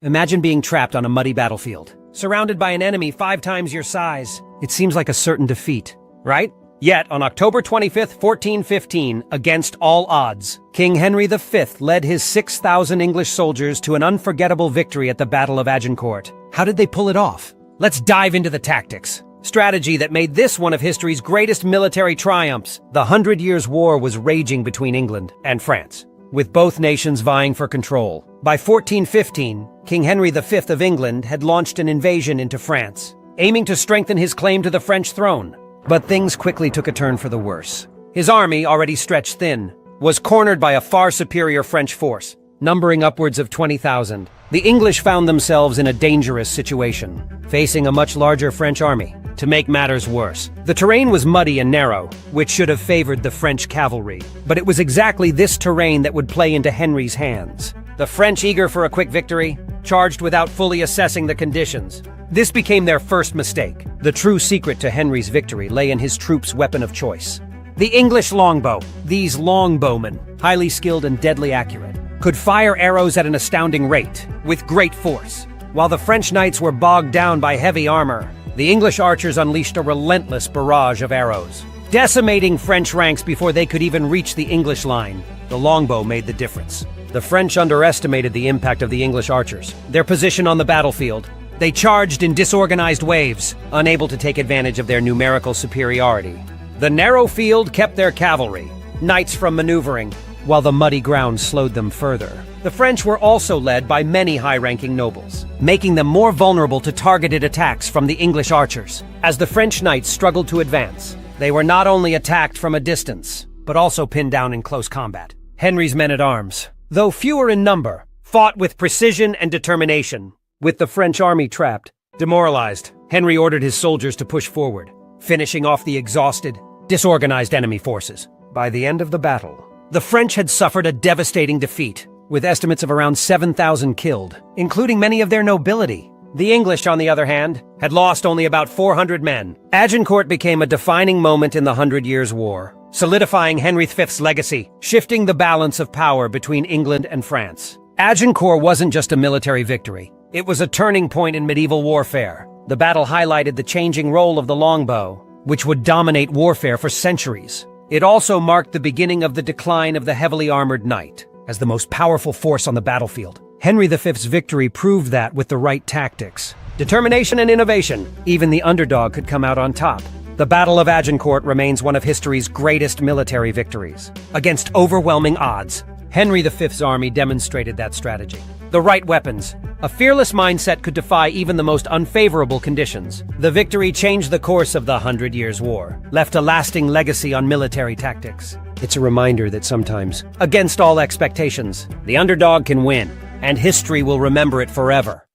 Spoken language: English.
Imagine being trapped on a muddy battlefield, surrounded by an enemy 5 times your size. It seems like a certain defeat, right? Yet, on October 25th, 1415, against all odds, King Henry V led his 6,000 English soldiers to an unforgettable victory at the Battle of Agincourt. How did they pull it off? Let's dive into the tactics. Strategy that made this one of history's greatest military triumphs. The 100 Years' War was raging between England and France, with both nations vying for control. By 1415, King Henry V of England had launched an invasion into France, aiming to strengthen his claim to the French throne. But things quickly took a turn for the worse. His army, already stretched thin, was cornered by a far superior French force, numbering upwards of 20,000. The English found themselves in a dangerous situation, facing a much larger French army. To make matters worse, the terrain was muddy and narrow, which should have favored the French cavalry. But it was exactly this terrain that would play into Henry's hands. The French, eager for a quick victory, charged without fully assessing the conditions. This became their first mistake. The true secret to Henry's victory lay in his troops' weapon of choice. The English longbow. These longbowmen, highly skilled and deadly accurate, could fire arrows at an astounding rate, with great force. While the French knights were bogged down by heavy armor, the English archers unleashed a relentless barrage of arrows, decimating French ranks before they could even reach the English line. The longbow made the difference. The French underestimated the impact of the English archers. Their position on the battlefield. They charged in disorganized waves, unable to take advantage of their numerical superiority. The narrow field kept their cavalry, knights from maneuvering, while the muddy ground slowed them further. The French were also led by many high-ranking nobles, making them more vulnerable to targeted attacks from the English archers. As the French knights struggled to advance, they were not only attacked from a distance, but also pinned down in close combat. Henry's men-at-arms, though fewer in number, fought with precision and determination. With the French army trapped, demoralized, Henry ordered his soldiers to push forward, finishing off the exhausted, disorganized enemy forces. By the end of the battle, the French had suffered a devastating defeat, with estimates of around 7,000 killed, including many of their nobility. The English, on the other hand, had lost only about 400 men. Agincourt became a defining moment in the 100 Years' War, solidifying Henry V's legacy, shifting the balance of power between England and France. Agincourt wasn't just a military victory. It was a turning point in medieval warfare. The battle highlighted the changing role of the longbow, which would dominate warfare for centuries. It also marked the beginning of the decline of the heavily armored knight, as the most powerful force on the battlefield. Henry V's victory proved that with the right tactics, determination and innovation, even the underdog could come out on top. The Battle of Agincourt remains one of history's greatest military victories. Against overwhelming odds, Henry V's army demonstrated that strategy. The right weapons, a fearless mindset could defy even the most unfavorable conditions. The victory changed the course of the 100 Years' War, left a lasting legacy on military tactics. It's a reminder that sometimes, against all expectations, the underdog can win, and history will remember it forever.